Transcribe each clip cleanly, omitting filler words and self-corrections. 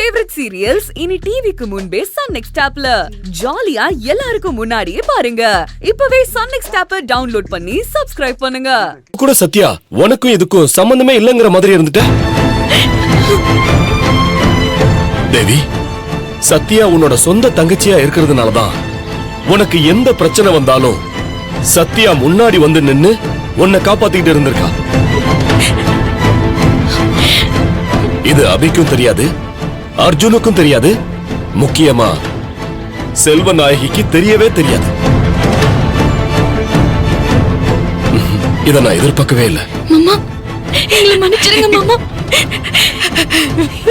Favourite serials இனி டிவிக்கு முன்பே சன் நெக்ஸ்ட் ஆப்ல ஜாலியா எல்லாருக்கும் முன்னாடியே பாருங்க. இப்பவே சன் நெக்ஸ்ட் ஆப்பை டவுன்லோட் பண்ணி சப்ஸ்கிரைப் பண்ணுங்க. கூட சத்யா உனக்கும் இதுக்கும் சம்பந்தமே இல்லங்கிற மாதிரி இருந்துட்ட. தேவி, சத்யா உன்னோட சொந்த தங்கச்சியா இருக்கிறதுனாலதான் உனக்கு எந்த பிரச்சனை வந்தாலும் சத்யா முன்னாடி வந்து நின்னு உன்னை காப்பாத்திட்டு இருந்திருக்கா. இது அபிக்கும் தெரியாது, அர்ஜுனுக்கும் தெரியாது, முக்கியமா செல்வநாயகிக்கு தெரியவே தெரியாது. இத நான் எதிர்பார்க்கவே இல்லை. மாமா, எங்களை மன்னிச்சிருங்க மாமா.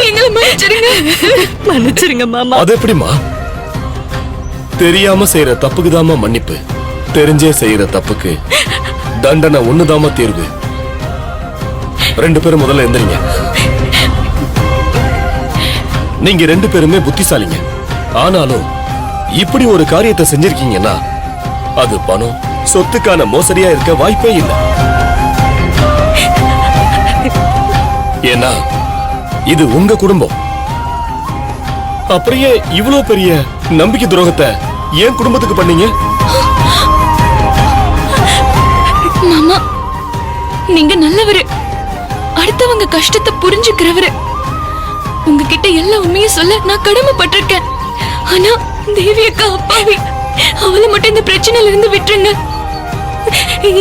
எங்களை மன்னிச்சிருங்க. மன்னிச்சிருங்க மாமா. அது எப்படிமா? தெரியாம செய்யற தப்புக்குதாமா மன்னிப்பு, தெரிஞ்சே செய்யற தப்புக்கு தண்டனை ஒண்ணுதாமா தீர்வு. ரெண்டு பேரும் முதல்ல எந்திரிங்க. நீங்க ரெண்டு பேருமே புத்திசாலிங்க. ஆனாலும் இப்படி ஒரு காரியத்தை செஞ்சிருக்கீங்கன்னா அது பணம் சொத்துக்கான மோசடியா இருக்க வாய்ப்பே இல்லை. ஏன்னா இது உங்க குடும்பம். அப்படியே இவ்வளவு பெரிய நம்பிக்கை துரோகத்தை ஏன் குடும்பத்துக்கு பண்ணீங்க? மாமா, நீங்க நல்லவரு, அடுத்தவங்க கஷ்டத்தை புரிஞ்சுக்கிறவரு. உங்ககிட்ட எல்லா உண்மையும் சொல்ல நான் கடமைப்பட்டிருக்கேன். ஆனா தேவி அக்கா அப்பாவி, அவளை மட்டும் இந்த பிரச்சனையில இருந்து விட்டுருங்க.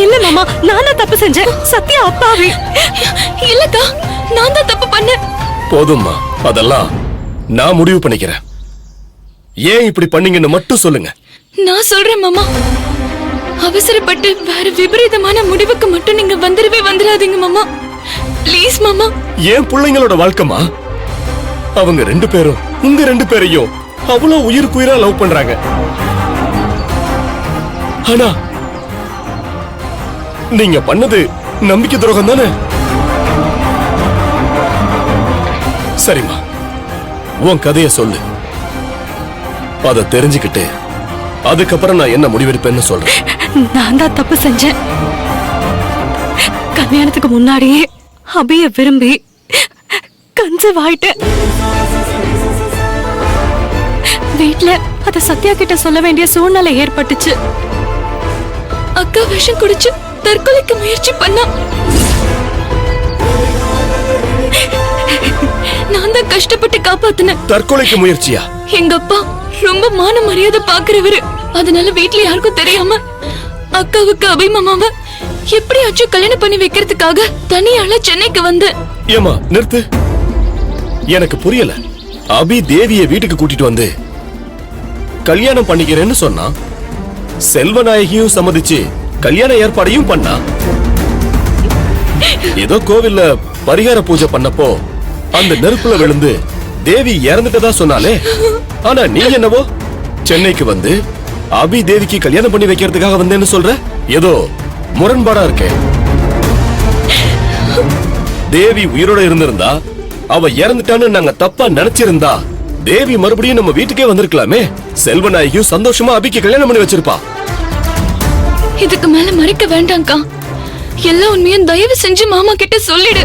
இல்ல மாமா, நானா தப்பு செஞ்சேன். சத்யா அப்பாவி. இல்லக்கா, நான் தான் தப்பு பண்ணேன். போதும்மா, அதெல்லாம் நான் முடிவு பண்ணிக்கிறேன். ஏன் இப்படி பண்ணீங்கன்னு மட்டும் சொல்லுங்க. நான் சொல்றேன் மாமா, அவசரப்பட்டு வேற விபரீதமான முடிவுக்கு மட்டும் நீங்க வந்துடாதீங்க மாமா. ப்ளீஸ் மாமா. ஏன் பிள்ளைங்களோட வாழ்க்கைமா? அவங்க ரெண்டு பேரும் உங்க ரெண்டு பேரையும் அவ்வளவு உயிருக்குயிரா லவ் பண்றாங்க. ஆனா நீங்க பண்ணது நம்பிக்கை துரோகம் தானே? சரிம்மா, உன் கதைய சொல்லு. அத தெரிஞ்சுக்கிட்டு அதுக்கப்புறம் நான் என்ன முடிவெடுப்பேன்னு சொல்றேன். நான் தான் தப்பு செஞ்சேன். கல்யாணத்துக்கு முன்னாடியே அபிய விரும்பி கன்சீவ் ஆயிட்டேன். வீட்ல அத சத்யா கிட்ட சொல்ல வேண்டிய சூழ்நிலை ஏற்பட்டுச்சு. அக்கா விஷம் குடிச்சு தற்கொலைக்கு முயற்சி பண்ணா. நான் தான் கஷ்டப்பட்டு காப்பாத்தினேன். தற்கொலைக்கு முயற்சியா? எங்க அப்பா ரொம்ப மான மரியாதை பாக்குறவரு. அதனால வீட்ல யாருக்கும் தெரியாம அக்காவுக்கு அபிமாமாவ எப்படியாச்சும் கல்யாணம் பண்ணி வைக்கிறதுக்காக தனியால சென்னைக்கு வந்து. ஏமா நிறுத்து, எனக்கு புரியல. அபி தேவிய வீட்டுக்கு கூட்டிட்டு வந்து கல்யாணம் பண்ணிக்கிறேன்னு சொன்னா, செல்வநாயகியும் சம்மதிச்சு கல்யாண ஏற்பாடையும் பண்ணா. ஏதோ கோவில்ல பரிகார பூஜை பண்ணப்போ அந்த நெருப்புல விழுந்து தேவி இறந்துட்டதா சொன்னாலே. ஆனா நீ என்னவோ சென்னைக்கு வந்து அபி தேவிக்கு கல்யாணம் பண்ணி வைக்கிறதுக்காக வந்தேன்னு சொல்ற. ஏதோ முரண்பாடா இருக்கே. தேவி உயிரோட இருந்திருந்தா, அவ இறந்துட்டான்னு நாங்க தப்பா நினைச்சிருந்தா, தேவி மறுபடியும் நம்ம வீட்டுக்கே வந்திருக்கலாமே. செல்வநாயகியும் சந்தோஷமா அபிக்கு கல்யாணம் பண்ணி வச்சிருப்பா. இதுக்கு மேல மறைக்க வேண்டாம்க்கா. எல்லா உண்மையும் தயவு செஞ்சு மாமா கிட்ட சொல்லிடு.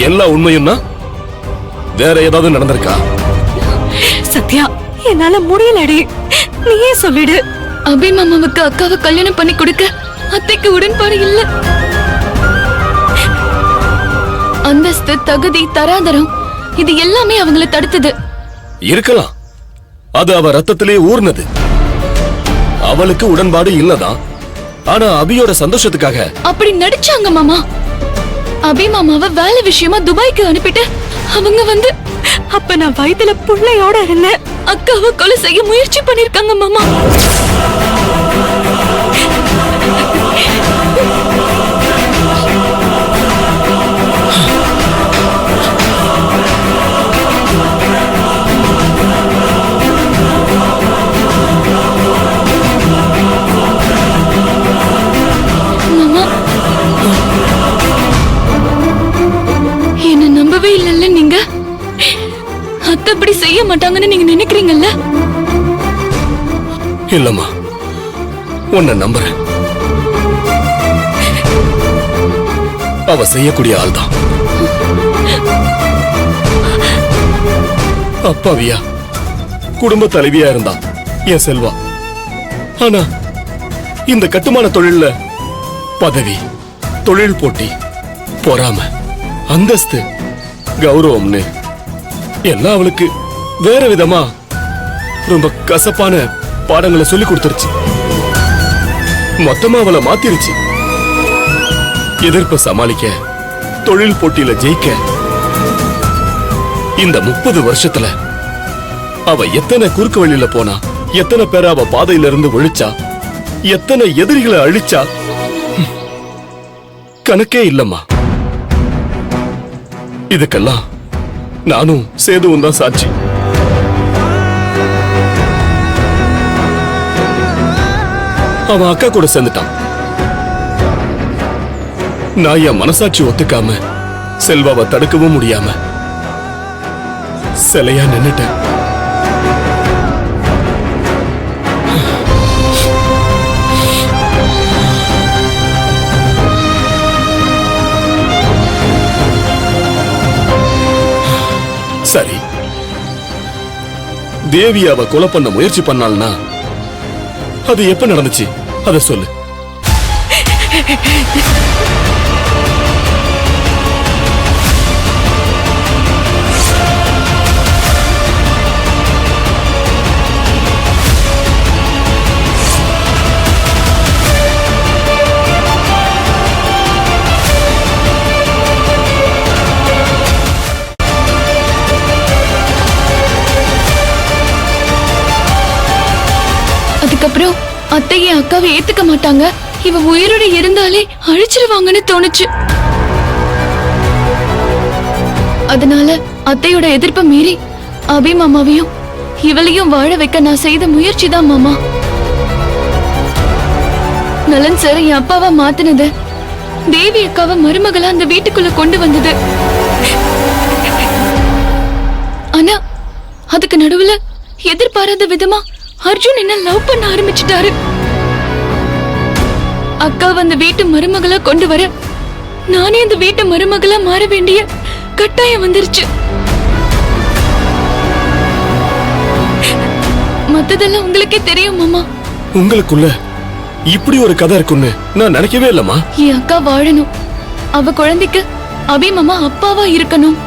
எல்லா உண்மையும்னா வேற ஏதாவது நடந்திருக்கா? சத்யா, என்னால முடியலடி, நீயே சொல்லிடு. அபி மாமாவுக்கு அக்காவை கல்யாணம் பண்ணி கொடுக்க அத்தைக்கு உடன்பாடு இல்ல. அந்தஸ்து, தகுதி, தராதரம் இது எல்லாமே அவங்கள தடுத்தது. இருக்கலாம், அது அவ ரத்தத்திலே ஊர்னது. அவளுக்கு உடன்பாடு இல்லதான். ஆனா அபியோட சந்தோஷத்துக்காக அப்படி நடிச்சாங்க மாமா. அபி மாமாவை வேலை விஷயமா துபாய்க்கு அனுப்பிட்டு அவங்க வந்து, அப்ப நான் வயித்துல புள்ளையோட இருந்தேன். அக்காவை கொலை செய்ய முயற்சி பண்ணிருக்காங்க மாமா. மாமா, என்ன நம்பவே இல்லைல்ல நீங்க? அத்தை அப்படி செய்ய மாட்டாங்கன்னு நீங்க நினைக்கிறீங்கல்ல? இல்லம்மா, உன்னை நம்புறேன். அவ செய்யக்கூடிய ஆள்தான். அப்பாவியா குடும்ப தலைவியா இருந்தா என் செல்வா. ஆனா இந்த கட்டுமான தொழில்ல பதவி, தொழில் போட்டி, பொறாம, அந்தஸ்து, கௌரவம்னு எல்லாம் அவளுக்கு வேற விதமா ரொம்ப கசப்பான பாடங்களை சொல்லி கொடுத்துருச்சு. மொத்தமா அவளை மாத்திருச்சு. எதிர்ப்ப சமாளிக்க, தொழில் போட்டியில ஜெயிக்க இந்த 30 வருஷத்துல அவ எத்தனை குறுக்கு வழியில போனா, எத்தனை பேரை அவ பாதையில இருந்து ஒழிச்சா, எத்தனை எதிரிகளை அழிச்சா, கணக்கே இல்லம்மா. இதுக்கெல்லாம் நானும் சேதுவும் தான் சாட்சி. அவன் அக்கா கூட சேர்ந்துட்டான். நான் என் மனசாட்சி ஒத்துக்காம செல்வாவை தடுக்கவும் முடியாம சிலையா நின்னுட்டேன். சரி, தேவி அவ கொலை பண்ண முயற்சி பண்ணாள்னா அது எப்ப நடந்துச்சு அத சொல்லு. அதுக்கப்புறம் அத்தைய அக்காவை ஏத்துக்க மாட்டாங்க, இவ உயிரோட இருந்தாலே அழிச்சிருவாங்கன்னு தோணுச்சு. அதனால அத்தையோட எதிர்ப்பை மீறி அபி மாமாவையும் இவளையும் வாழ வைக்க நான் செய்த முயற்சி தான் மாமா. நலன் சார் என் அப்பாவா மாத்தினது, தேவி அக்காவை மருமகளா அந்த வீட்டுக்குள்ள கொண்டு வந்தது. ஆனா அதுக்கு நடுவுல எதிர்பாராத விதமா அர்ஜுன் என்ன லவ் பண்ண ஆரம்பிச்சிட்டாரு. அக்கா வந்து வீட்டு மருமகளா கொண்டு வர நானே அந்த வீட்டு மருமகளா மாற வேண்டிய கட்டாயம் வந்துருச்சு. மத்ததெல்லாம் உங்களுக்கே தெரியும் மாமா. உங்களுக்குள்ள இப்படி ஒரு கதை இருக்குன்னு நான் நினைக்கவே இல்லம்மா. என் அக்கா வாழணும், அவ குழந்தைக்கு அபி மாமா அப்பாவா இருக்கணும்.